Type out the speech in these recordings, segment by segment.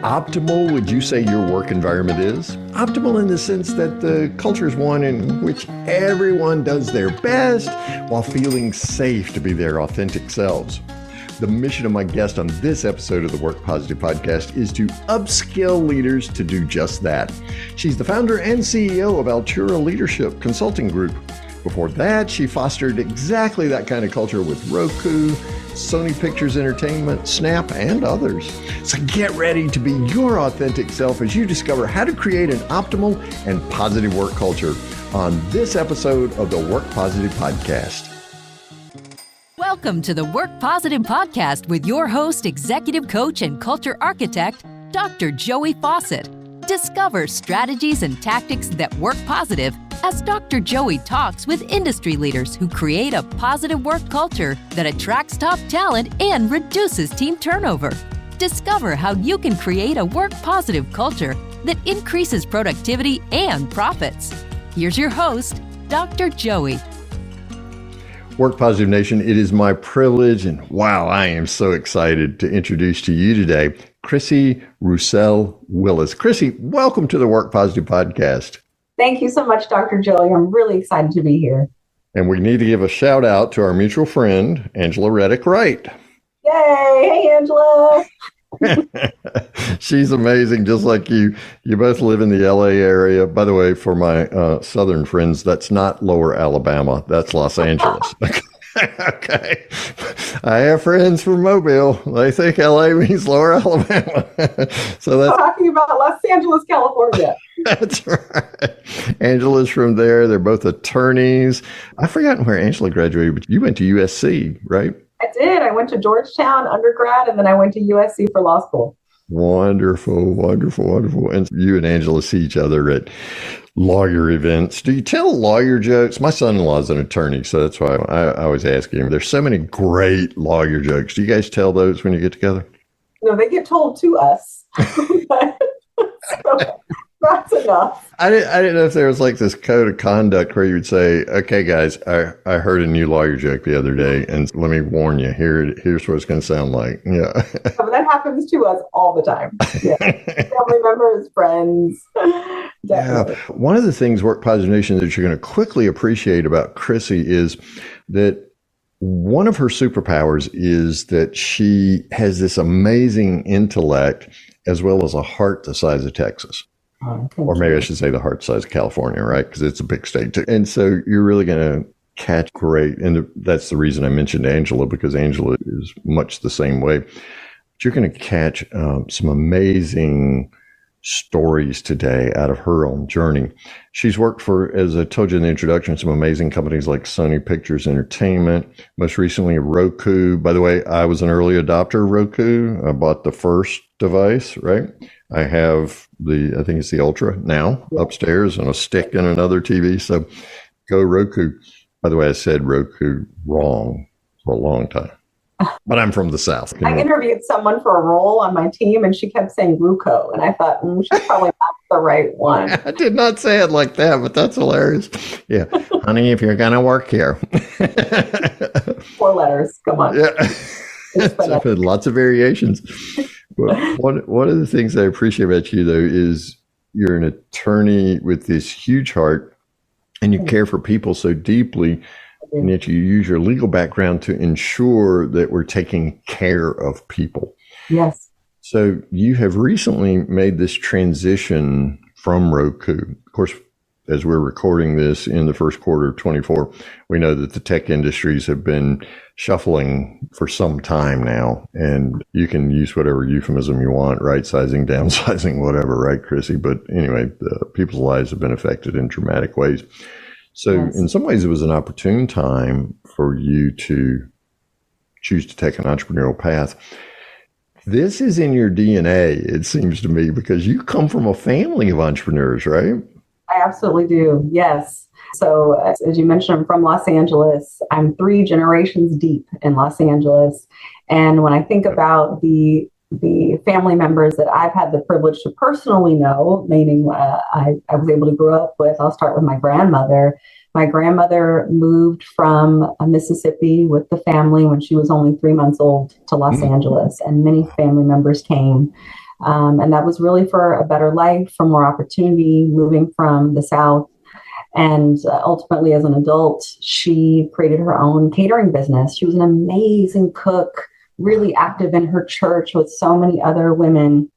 optimal would you say your work environment is? Optimal in the sense that the culture is one in which everyone does their best while feeling safe to be their authentic selves. The mission of my guest on this episode of the Work Positive podcast is to upskill leaders to do just that. She's the founder and CEO of Altura Leadership Consulting Group. Before that, she fostered exactly that kind of culture with Roku, Sony Pictures Entertainment, Snap, and others. So get ready to be your authentic self as you discover how to create an optimal and positive work culture on this episode of the Work Positive podcast. Welcome to the Work Positive podcast with your host, executive coach, and culture architect, Dr. Joey Fawcett. Discover strategies and tactics that work positive as Dr. Joey talks with industry leaders who create a positive work culture that attracts top talent and reduces team turnover. Discover how you can create a work positive culture that increases productivity and profits. Here's your host, Dr. Joey. Work Positive Nation, it is my privilege, and wow, I am so excited to introduce to you today, Chrissy Roussell Willis. Chrissy, welcome to the Work Positive podcast. Thank you so much, Dr. Joey. I'm really excited to be here. And we need to give a shout out to our mutual friend, Angela Reddick Wright. Yay! Hey, Angela. She's amazing, just like you. You both live in the LA area. By the way, for my southern friends, that's not Lower Alabama. That's Los Angeles. Okay. I have friends from Mobile. They think LA means Lower Alabama. So that's talking about Los Angeles, California. That's right. Angela's from there. They're both attorneys. I've forgotten where Angela graduated, but you went to USC, right? I did. I went to Georgetown undergrad, and then I went to USC for law school. Wonderful, wonderful, wonderful. And you and Angela see each other at lawyer events. Do you tell lawyer jokes? My son-in-law is an attorney, so that's why I always ask him. There's so many great lawyer jokes. Do you guys tell those when you get together? No, they get told to us. So that's enough. I didn't know if there was like this code of conduct where you would say, okay, guys, I heard a new lawyer joke the other day, and let me warn you, here's what it's going to sound like. Yeah. But that happens to us all the time. Yeah. Family members, friends. Definitely. Yeah. One of the things, Work Positive Nation, that you're going to quickly appreciate about Chrissy is that one of her superpowers is that she has this amazing intellect as well as a heart the size of Texas. Or maybe I should say the heart size of California, right? Because it's a big state too. And so you're really going to catch great. And that's the reason I mentioned Angela, because Angela is much the same way. But you're going to catch some amazing stories today out of her own journey. She's worked for, as I told you in the introduction, some amazing companies like Sony Pictures Entertainment, most recently Roku. By the way, I was an early adopter of Roku. I bought the first device, right? I have I think it's the Ultra now upstairs and a stick and another TV. So go Roku. By the way, I said Roku wrong for a long time, but I'm from the South. I interviewed someone for a role on my team, and she kept saying Ruko, and I thought, she's probably not the right one. I did not say it like that, but that's hilarious. Yeah. Honey, if you're going to work here. 4 letters. Come on. Yeah. Lots of variations. But one of the things I appreciate about you, though, is you're an attorney with this huge heart, and you care for people so deeply, and yet you use your legal background to ensure that we're taking care of people. Yes. So you have recently made this transition from Roku. Of course, as we're recording this in the first quarter of 24, we know that the tech industries have been shuffling for some time now, and you can use whatever euphemism you want, right sizing, downsizing, whatever, right, Chrissy? But anyway, people's lives have been affected in dramatic ways. So in some ways, it was an opportune time for you to choose to take an entrepreneurial path. This is in your DNA, it seems to me, because you come from a family of entrepreneurs, right? I absolutely do. Yes. So as you mentioned, I'm from Los Angeles. I'm 3 generations deep in Los Angeles. And when I think about the family members that I've had the privilege to personally know, meaning I was able to grow up with, I'll start with my grandmother. My grandmother moved from Mississippi with the family when she was only 3 months old to Los Angeles, and many family members came. And that was really for a better life, for more opportunity, moving from the South. And ultimately, as an adult, she created her own catering business. She was an amazing cook, really active in her church with so many other women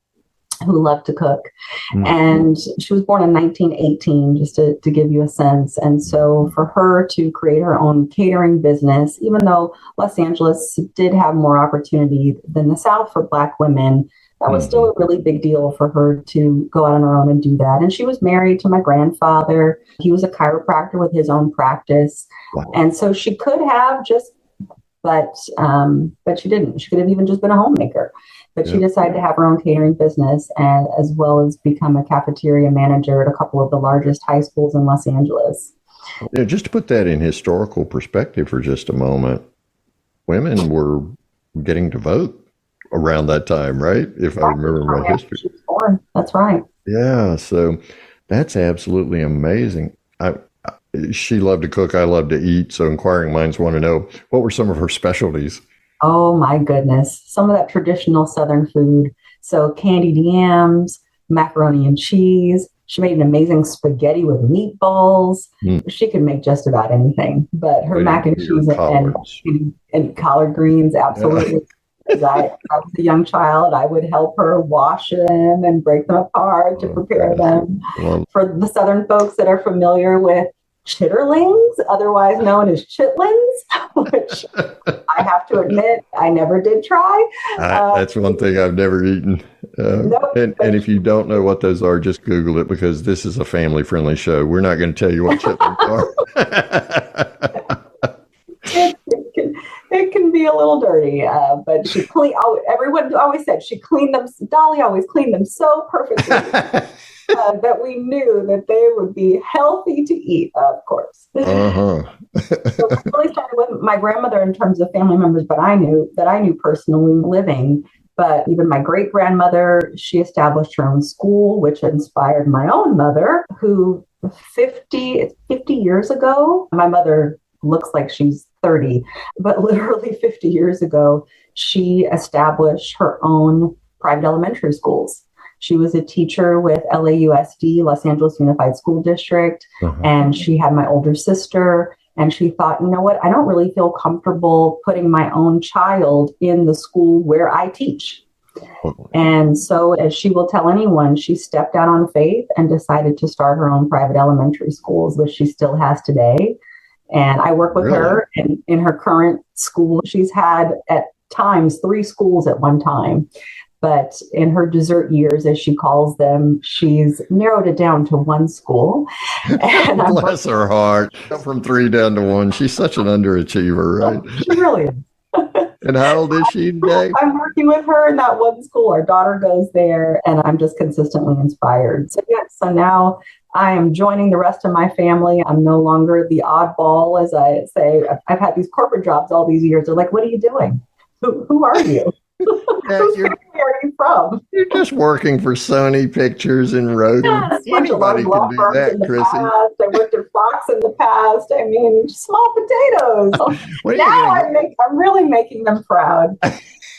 who loved to cook. Mm-hmm. And she was born in 1918, just to give you a sense. And so for her to create her own catering business, even though Los Angeles did have more opportunity than the South for Black women, that was still a really big deal for her to go out on her own and do that. And she was married to my grandfather. He was a chiropractor with his own practice. Wow. And so she could have but she didn't. She could have even just been a homemaker. But she decided to have her own catering business, and as well as become a cafeteria manager at a couple of the largest high schools in Los Angeles. Yeah, just to put that in historical perspective for just a moment, women were getting to vote around that time, right? If I remember my history. She was born. That's right. Yeah, so that's absolutely amazing. She loved to cook. I love to eat. So inquiring minds want to know, what were some of her specialties? Oh, my goodness. Some of that traditional Southern food. So candied yams, macaroni and cheese. She made an amazing spaghetti with meatballs. She could make just about anything. But her mac and cheese and collard greens, absolutely. As I was a young child, I would help her wash them and break them apart to prepare them. For the Southern folks that are familiar with chitterlings, otherwise known as chitlins, which I have to admit, I never did try. That's one thing I've never eaten. And if you don't know what those are, just Google it, because this is a family-friendly show. We're not going to tell you what chitlins are. It can be a little dirty, but she clean. Everyone always said she cleaned them. Dolly always cleaned them so perfectly that we knew that they would be healthy to eat. Of course. So I really started with my grandmother in terms of family members, but I knew personally living. But even my great grandmother, she established her own school, which inspired my own mother, who 50 years ago, my mother looks like she's 30, but literally 50 years ago, she established her own private elementary schools. She was a teacher with LAUSD, Los Angeles Unified School District, and she had my older sister, and she thought, you know what, I don't really feel comfortable putting my own child in the school where I teach. And so, as she will tell anyone, she stepped out on faith and decided to start her own private elementary schools, which she still has today. And I work with her in her current school. She's had at times 3 schools at one time. But in her dessert years, as she calls them, she's narrowed it down to 1 school. And bless her heart. From 3 down to 1. She's such an underachiever, right? She really is. And how old is she today? I'm working with her in that 1 school. Our daughter goes there, and I'm just consistently inspired. So now I am joining the rest of my family. I'm no longer the oddball, as I say. I've had these corporate jobs all these years. They're like, what are you doing? Who are you? Whose family are you from? You're just working for Sony Pictures and Roku. Yes, anybody can do that, Chrissy. I worked at Fox in the past. I mean, small potatoes. Now I'm really making them proud.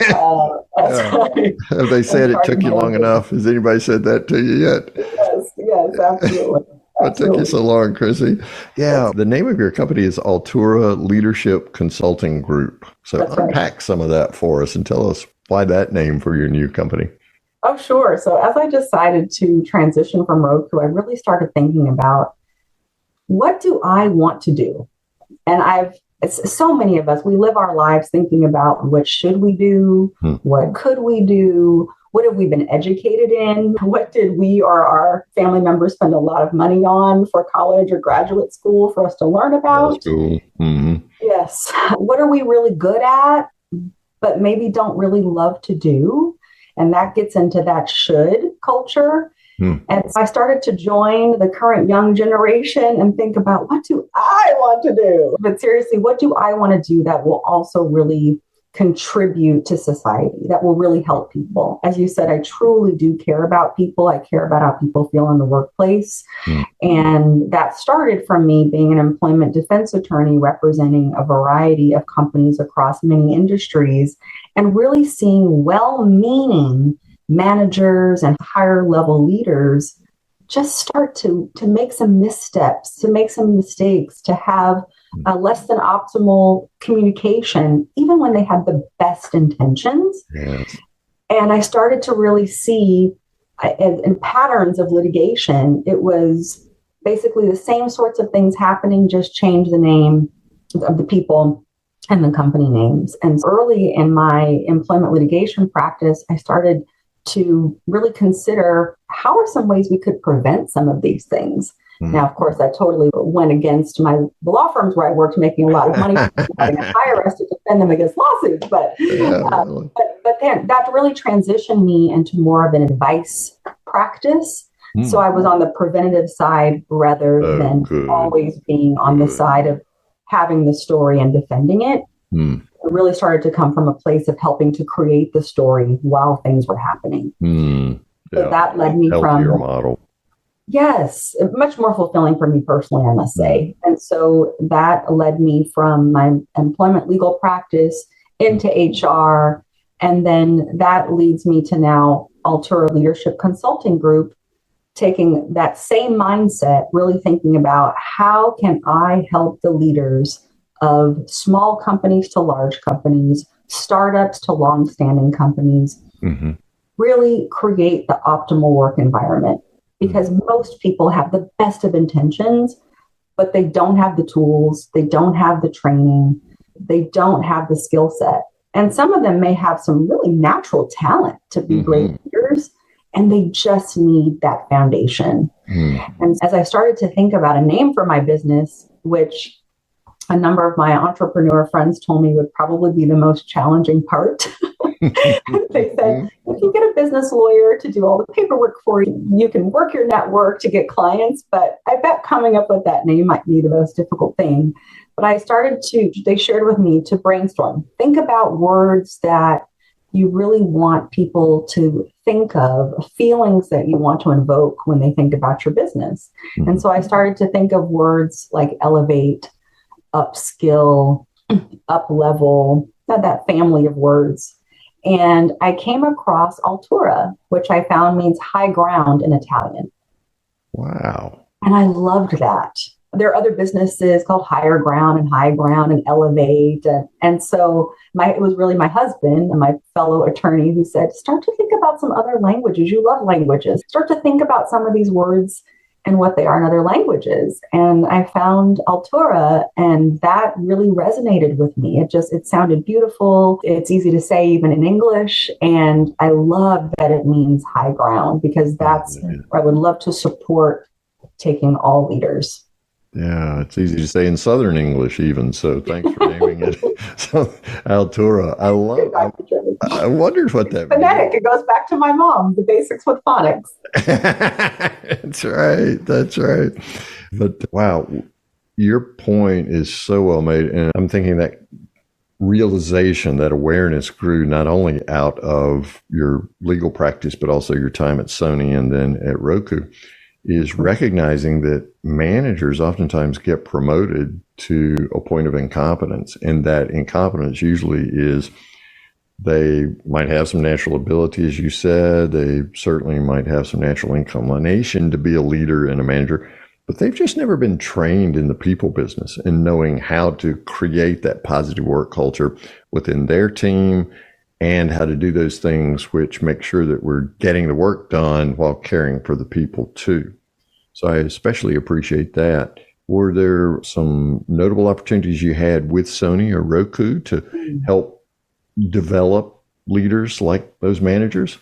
Have they said it took you long enough? Has anybody said that to you yet? Yes, absolutely. What took you so long, Chrissy? Yeah, the name of your company is Altura Leadership Consulting Group. So unpack some of that for us and tell us why that name for your new company. Oh, sure. So as I decided to transition from Roku, I really started thinking about, what do I want to do? And so many of us, we live our lives thinking about, what should we do? What could we do? What have we been educated in? What did we or our family members spend a lot of money on for college or graduate school for us to learn about? Yes. What are we really good at, but maybe don't really love to do? And that gets into that should culture. And so I started to join the current young generation and think about, what do I want to do? But seriously, what do I want to do that will also really contribute to society, that will really help people? As you said, I truly do care about people. I care about how people feel in the workplace. And that started from me being an employment defense attorney representing a variety of companies across many industries, and really seeing well-meaning managers and higher level leaders just start to make some missteps, to make some mistakes, to have less than optimal communication, even when they had the best intentions. Yes. And I started to really see in patterns of litigation, it was basically the same sorts of things happening, just change the name of the people and the company names. And early in my employment litigation practice, I started to really consider how are some ways we could prevent some of these things. Now, of course, I totally went against the law firms where I worked, making a lot of money, having to hire us to defend them against lawsuits. But then that really transitioned me into more of an advice practice. So I was on the preventative side rather than always being on the side of having the story and defending it. It really started to come from a place of helping to create the story while things were happening. So that led me from model. Yes, much more fulfilling for me personally, I must say. And so that led me from my employment legal practice into HR. And then that leads me to now Altura Leadership Consulting Group, taking that same mindset, really thinking about how can I help the leaders of small companies to large companies, startups to long-standing companies, really create the optimal work environment. Because most people have the best of intentions, but they don't have the tools, they don't have the training, they don't have the skill set. And some of them may have some really natural talent to be great leaders, and they just need that foundation. And as I started to think about a name for my business, which a number of my entrepreneur friends told me would probably be the most challenging part. They said, you can get a business lawyer to do all the paperwork for you. You can work your network to get clients, but I bet coming up with that name might be the most difficult thing. But they shared with me to brainstorm. Think about words that you really want people to think of, feelings that you want to invoke when they think about your business. And so I started to think of words like elevate, upskill, up level, that family of words. And I came across Altura, which I found means high ground in Italian. Wow. And I loved that. There are other businesses called Higher Ground and Elevate. And so it was really my husband and my fellow attorney who said, start to think about some other languages. You love languages. Start to think about some of these words and what they are in other languages. And I found Altura, and that really resonated with me. It sounded beautiful. It's easy to say even in English. And I love that it means high ground, because that's where I would love to support taking all leaders. Yeah, it's easy to say in Southern English even. So thanks for naming it. So Altura, I wondered what that phonetic. It goes back to my mom, the basics with phonics. That's right. But wow, your point is so well made. And I'm thinking that realization, that awareness grew not only out of your legal practice, but also your time at Sony and then at Roku, is recognizing that managers oftentimes get promoted to a point of incompetence. And that incompetence usually is they might have some natural ability, as you said. They certainly might have some natural inclination to be a leader and a manager, but they've just never been trained in the people business and knowing how to create that positive work culture within their team and how to do those things which make sure that we're getting the work done while caring for the people too. So I especially appreciate that. Were there some notable opportunities you had with Sony or Roku to help develop leaders like those managers?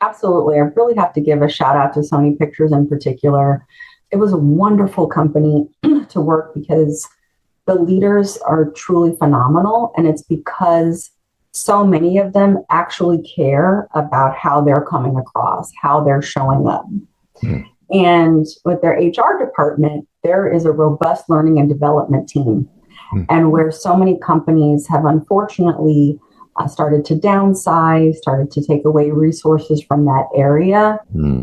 Absolutely. I really have to give a shout out to Sony Pictures in particular. It was a wonderful company to work because the leaders are truly phenomenal. And it's because so many of them actually care about how they're coming across, how they're showing up. And with their HR department, there is a robust learning and development team. And where so many companies have unfortunately started to downsize, started to take away resources from that area,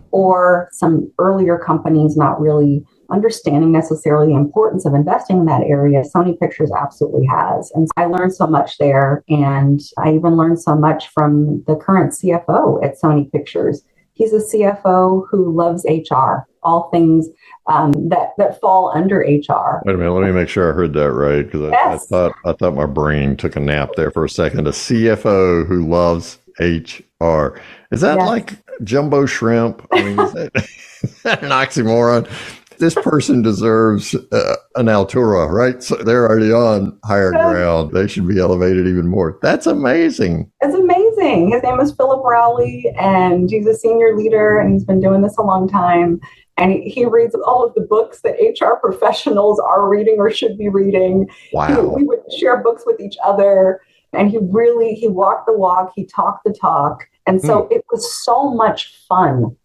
or some earlier companies not really understanding necessarily the importance of investing in that area, Sony Pictures absolutely has. And I learned so much there. And I even learned so much from the current CFO at Sony Pictures. He's a CFO who loves HR, all things that fall under HR. Wait a minute, let me make sure I heard that right, because Yes. I thought my brain took a nap there for a second. A CFO who loves HR. Is that like jumbo shrimp? I mean, is that an oxymoron? This person deserves an Altura, right? So they're already on higher ground. They should be elevated even more. That's amazing. It's amazing. His name is Philip Rowley, and he's a senior leader, and he's been doing this a long time. And he reads all of the books that HR professionals are reading or should be reading. Wow. We would share books with each other, and he walked the walk, he talked the talk. And so it was so much fun.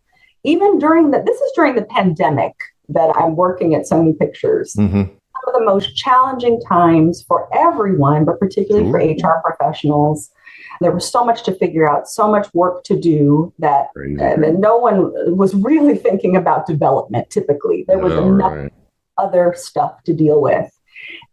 Even this is during the pandemic that I'm working at Sony Pictures. Mm-hmm. Some of the most challenging times for everyone, but particularly for HR professionals. There was so much to figure out, so much work to do that no one was really thinking about development typically. There was enough other stuff to deal with.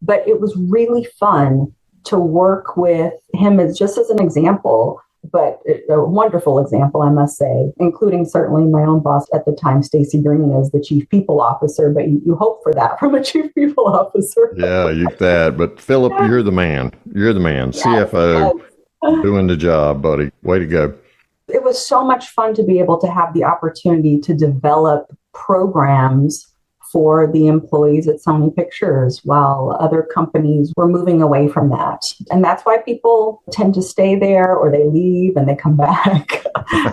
But it was really fun to work with him just as an example, but a wonderful example, I must say, including certainly my own boss at the time, Stacy Green, as the chief people officer. But you hope for that from a chief people officer. Yeah, that. But Philip, you're the man. You're the man. Yes, CFO, doing the job, buddy. Way to go. It was so much fun to be able to have the opportunity to develop programs for the employees at Sony Pictures while other companies were moving away from that. And that's why people tend to stay there or they leave and they come back.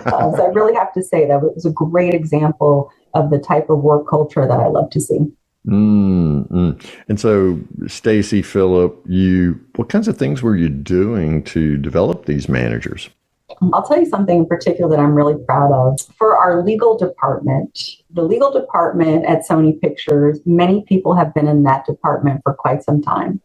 So I really have to say that it was a great example of the type of work culture that I love to see. Mm-hmm. And so, Stacy, Philip, what kinds of things were you doing to develop these managers? I'll tell you something in particular that I'm really proud of. For our legal department, the legal department at Sony Pictures, many people have been in that department for quite some time,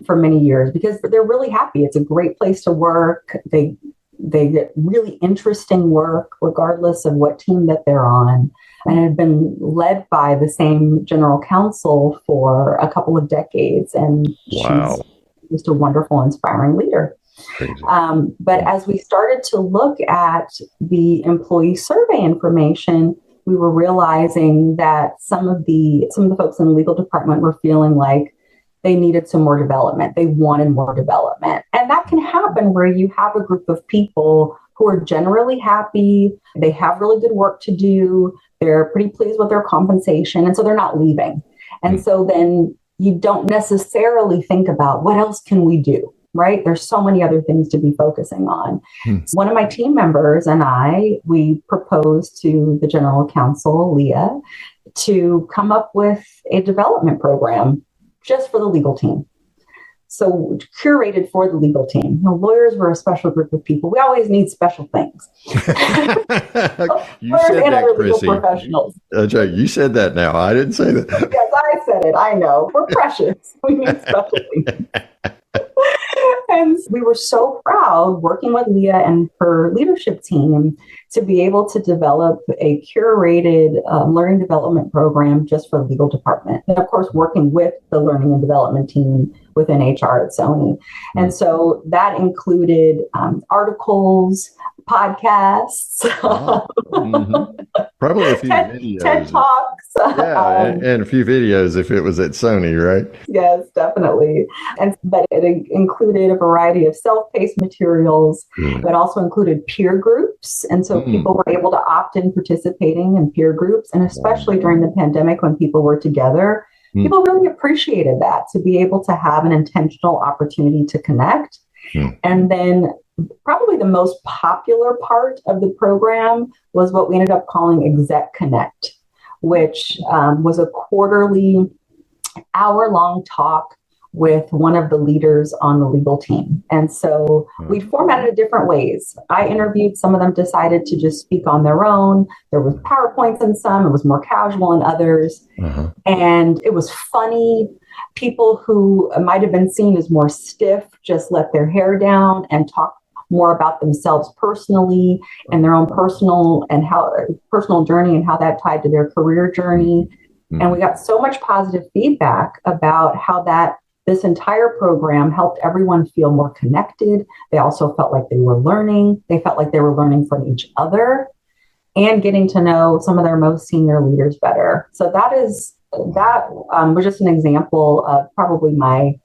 for many years, because they're really happy. It's a great place to work. They get really interesting work, regardless of what team that they're on, and have been led by the same general counsel for a couple of decades. And she's just a wonderful, inspiring leader. But as we started to look at the employee survey information, we were realizing that some of the folks in the legal department were feeling like they needed some more development. They wanted more development. And that can happen where you have a group of people who are generally happy. They have really good work to do. They're pretty pleased with their compensation. And so they're not leaving. And so then you don't necessarily think about what else can we do? Right? There's so many other things to be focusing on. One of my team members and we proposed to the general counsel, Leah, to come up with a development program just for the legal team. So curated for the legal team. Lawyers were a special group of people. We always need special things. You said that, Chrissy. Professionals. Jay, you said that now. I didn't say that. Yes, I said it. I know. We're precious. We need special things. And we were so proud working with Leah and her leadership team to be able to develop a curated learning development program just for the legal department. And of course, working with the learning and development team within HR at Sony. And so that included articles, podcasts, probably a few videos. TED Talks. And a few videos if it was at Sony, right? Yes, definitely. But it included a variety of self-paced materials, but also included peer groups. And so people were able to opt in participating in peer groups. And especially during the pandemic when people were together, people really appreciated that, to be able to have an intentional opportunity to connect. And then probably the most popular part of the program was what we ended up calling Exec Connect, which was a quarterly hour-long talk with one of the leaders on the legal team. And so we formatted it different ways. I interviewed, some of them decided to just speak on their own. There was PowerPoints in some, it was more casual in others. And it was funny. People who might have been seen as more stiff just let their hair down and talk more about themselves personally and their own personal journey and how that tied to their career journey. And we got so much positive feedback about how this entire program helped everyone feel more connected. They also felt like they were learning. They felt like they were learning from each other and getting to know some of their most senior leaders better. So that was just an example of probably my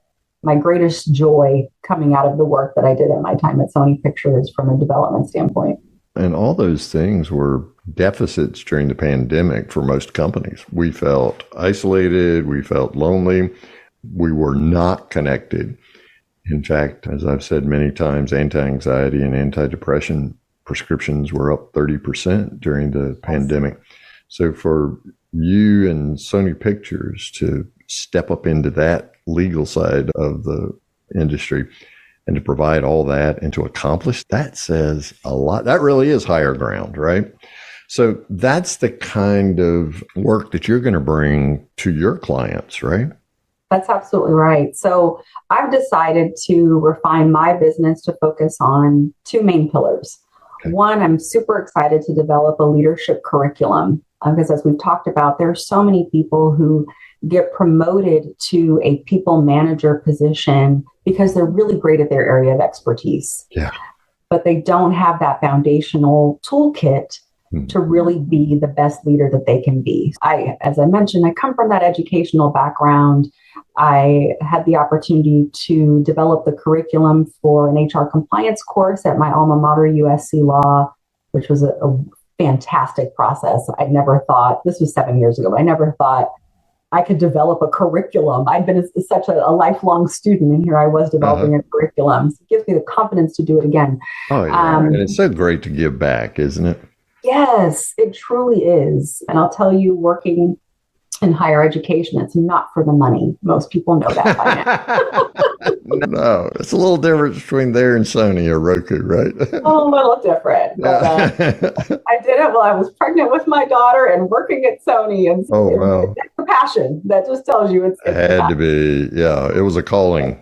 greatest joy coming out of the work that I did at my time at Sony Pictures from a development standpoint. And all those things were deficits during the pandemic for most companies. We felt isolated. We felt lonely. We were not connected. In fact, as I've said many times, anti-anxiety and antidepressant prescriptions were up 30% during the pandemic. So for you and Sony Pictures to step up into that legal side of the industry and to provide all that and to accomplish, that says a lot. That really is higher ground, right? So that's the kind of work that you're going to bring to your clients, right? That's absolutely right. So I've decided to refine my business to focus on two main pillars. Okay. One, I'm super excited to develop a leadership curriculum because as we've talked about, there are so many people who get promoted to a people manager position because they're really great at their area of expertise. Yeah. But they don't have that foundational toolkit to really be the best leader that they can be. As I mentioned, I come from that educational background. I had the opportunity to develop the curriculum for an HR compliance course at my alma mater, USC Law, which was a fantastic process. I never thought, this was 7 years ago, but I never thought I could develop a curriculum. I'd been such a lifelong student, and here I was developing a curriculum. So it gives me the confidence to do it again. Oh, yeah. And it's so great to give back, isn't it? Yes, it truly is. And I'll tell you, working in higher education, it's not for the money. Most people know that by now. No, it's a little difference between there and Sony or Roku, right? A little different. But, I did it while I was pregnant with my daughter and working at Sony. And oh, wow. It's the passion that just tells you it's had to be. Yeah, it was a calling.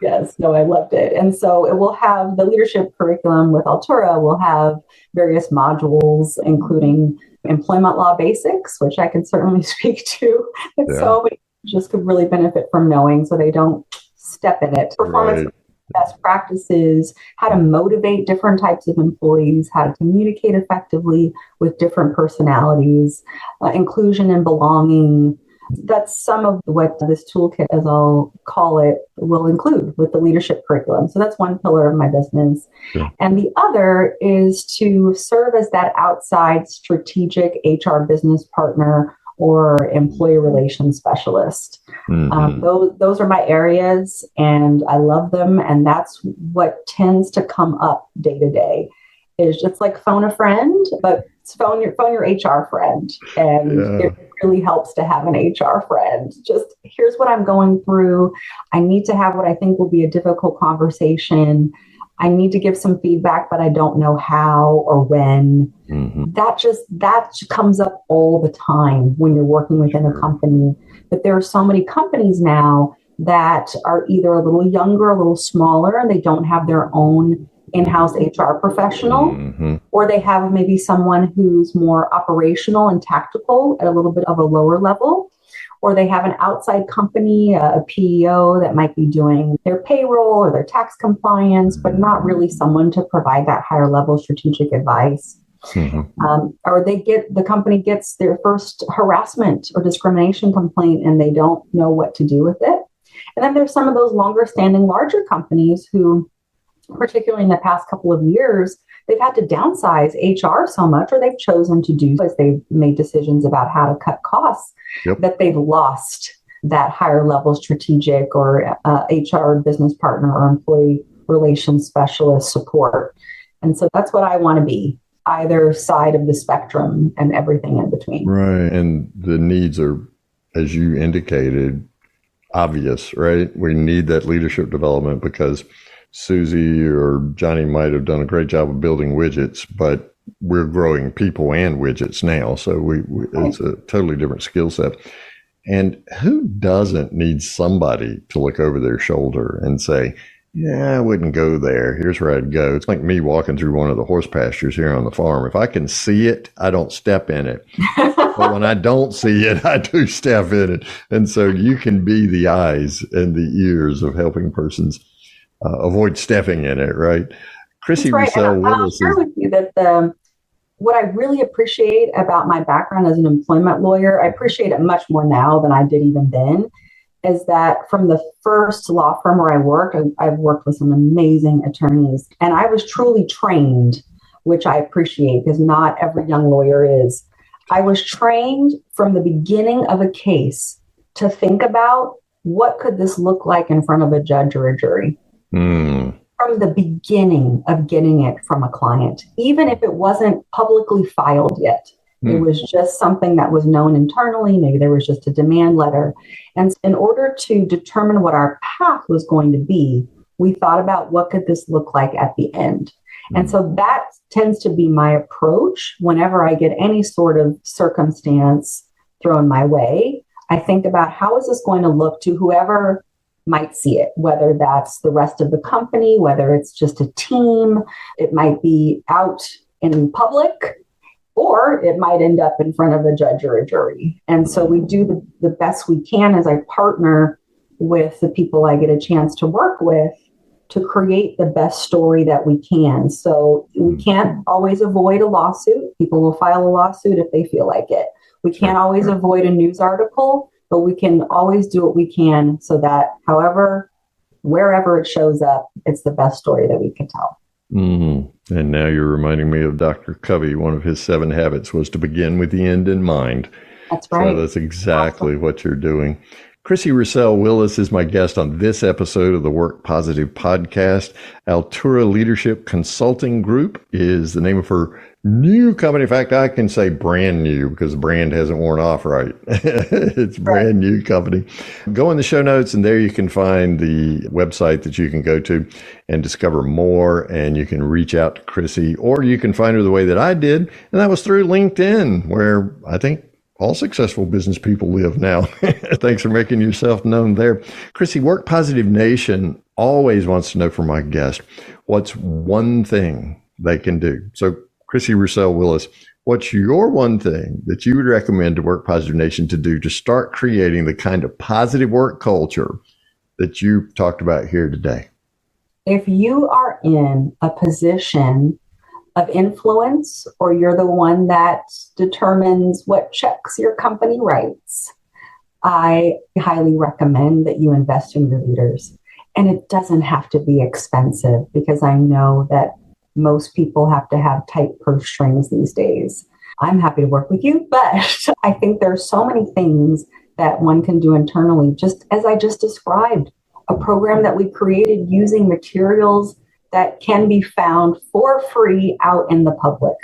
Yes. No, I loved it. And so it will have the leadership curriculum with Altura will have various modules, including employment law basics, which I can certainly speak to. So many just could really benefit from knowing so they don't step in it. Performance best practices, how to motivate different types of employees, how to communicate effectively with different personalities, inclusion and belonging. That's some of what this toolkit, as I'll call it, will include with the leadership curriculum. So that's one pillar of my business. Yeah. And the other is to serve as that outside strategic HR business partner or employee relations specialist. Mm-hmm. Those are my areas and I love them. And that's what tends to come up day to day. Is just like phone a friend, but phone your HR friend. And it really helps to have an HR friend. Just here's what I'm going through. I need to have what I think will be a difficult conversation. I need to give some feedback, but I don't know how or when. Mm-hmm. That comes up all the time when you're working within a company. But there are so many companies now that are either a little younger, a little smaller, and they don't have their own in-house HR professional, mm-hmm. or they have maybe someone who's more operational and tactical at a little bit of a lower level, or they have an outside company, a PEO that might be doing their payroll or their tax compliance, but not really someone to provide that higher level strategic advice. Mm-hmm. Or the company gets their first harassment or discrimination complaint and they don't know what to do with it. And then there's some of those longer standing larger companies who, particularly in the past couple of years, they've had to downsize HR so much, or they've chosen to do as they've made decisions about how to cut costs, that they've lost that higher level strategic or HR business partner or employee relations specialist support. And so that's what I want to be, either side of the spectrum and everything in between. Right. And the needs are, as you indicated, obvious, right? We need that leadership development because Susie or Johnny might have done a great job of building widgets, but we're growing people and widgets now. So it's a totally different skill set. And who doesn't need somebody to look over their shoulder and say, Yeah, I wouldn't go there. Here's where I'd go. It's like me walking through one of the horse pastures here on the farm. If I can see it, I don't step in it. But when I don't see it, I do step in it. And so you can be the eyes and the ears of helping persons avoid stepping in it, right? Chrissy Roussell Willis. I'll share with you that what I really appreciate about my background as an employment lawyer, I appreciate it much more now than I did even then, is that from the first law firm where I worked, I've worked with some amazing attorneys, and I was truly trained, which I appreciate because not every young lawyer is. I was trained from the beginning of a case to think about what could this look like in front of a judge or a jury. From the beginning of getting it from a client, even if it wasn't publicly filed yet. It was just something that was known internally. Maybe there was just a demand letter. And in order to determine what our path was going to be, we thought about what could this look like at the end. And so that tends to be my approach whenever I get any sort of circumstance thrown my way. I think about how is this going to look to whoever might see it, whether that's the rest of the company, whether it's just a team, it might be out in public, or it might end up in front of a judge or a jury. And so we do the best we can as I partner with the people I get a chance to work with to create the best story that we can. So we can't always avoid a lawsuit. People will file a lawsuit if they feel like it. We can't always avoid a news article, but we can always do what we can so that wherever it shows up, it's the best story that we can tell. And now you're reminding me of Dr. Covey. One of his 7 habits was to begin with the end in mind. That's right. So that's exactly what you're doing. Chrissy Roussell Willis is my guest on this episode of the Work Positive podcast. Altura Leadership Consulting Group is the name of her new company. In fact, I can say brand new because the brand hasn't worn off right. It's brand new company. Go in the show notes and there you can find the website that you can go to and discover more, and you can reach out to Chrissy, or you can find her the way that I did, and that was through LinkedIn, where I think all successful business people live now. Thanks for making yourself known there. Chrissy, Work Positive Nation always wants to know from my guest, what's one thing they can do? So Chrissy Roussell Willis, what's your one thing that you would recommend to Work Positive Nation to do to start creating the kind of positive work culture that you talked about here today? If you are in a position of influence, or you're the one that determines what checks your company writes, I highly recommend that you invest in your leaders. And it doesn't have to be expensive, because I know that most people have to have tight purse strings these days. I'm happy to work with you, but I think there's so many things that one can do internally, just as I just described, a program that we created using materials that can be found for free out in the public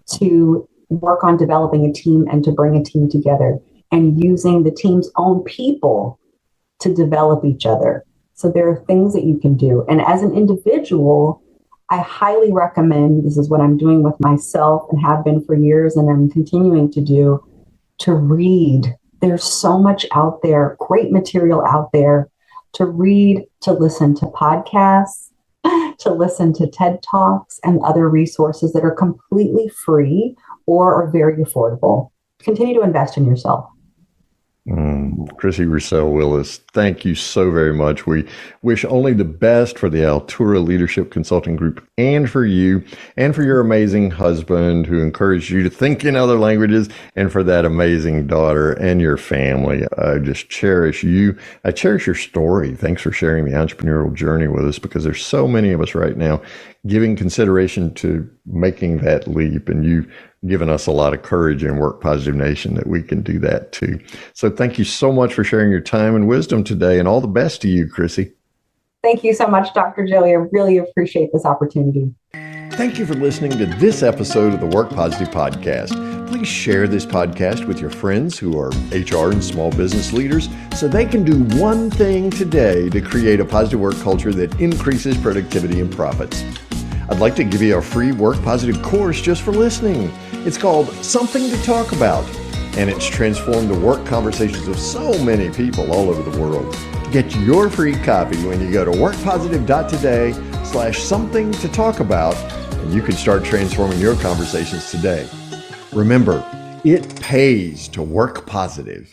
to work on developing a team and to bring a team together, and using the team's own people to develop each other. So there are things that you can do. And as an individual, I highly recommend, this is what I'm doing with myself and have been for years and I'm continuing to do, to read. There's so much out there, great material out there to read, to listen to podcasts, to listen to TED Talks and other resources that are completely free or are very affordable. Continue to invest in yourself. Chrissy Roussell Willis, thank you so very much. We wish only the best for the Altura Leadership Consulting Group and for you and for your amazing husband who encouraged you to think in other languages, and for that amazing daughter and your family. I just cherish you. I cherish your story. Thanks for sharing the entrepreneurial journey with us, because there's so many of us right now giving consideration to making that leap, and you've given us a lot of courage in Work Positive Nation that we can do that too. So thank you so much for sharing your time and wisdom today, and all the best to you, Chrissy. Thank you so much, Dr. Joey. I really appreciate this opportunity. Thank you for listening to this episode of the Work Positive Podcast. Please share this podcast with your friends who are HR and small business leaders so they can do one thing today to create a positive work culture that increases productivity and profits. I'd like to give you a free Work Positive course just for listening. It's called Something to Talk About, and it's transformed the work conversations of so many people all over the world. To Get your free copy when you go to workpositive.today/something to talk about, and you can start transforming your conversations today. Remember, it pays to work positive.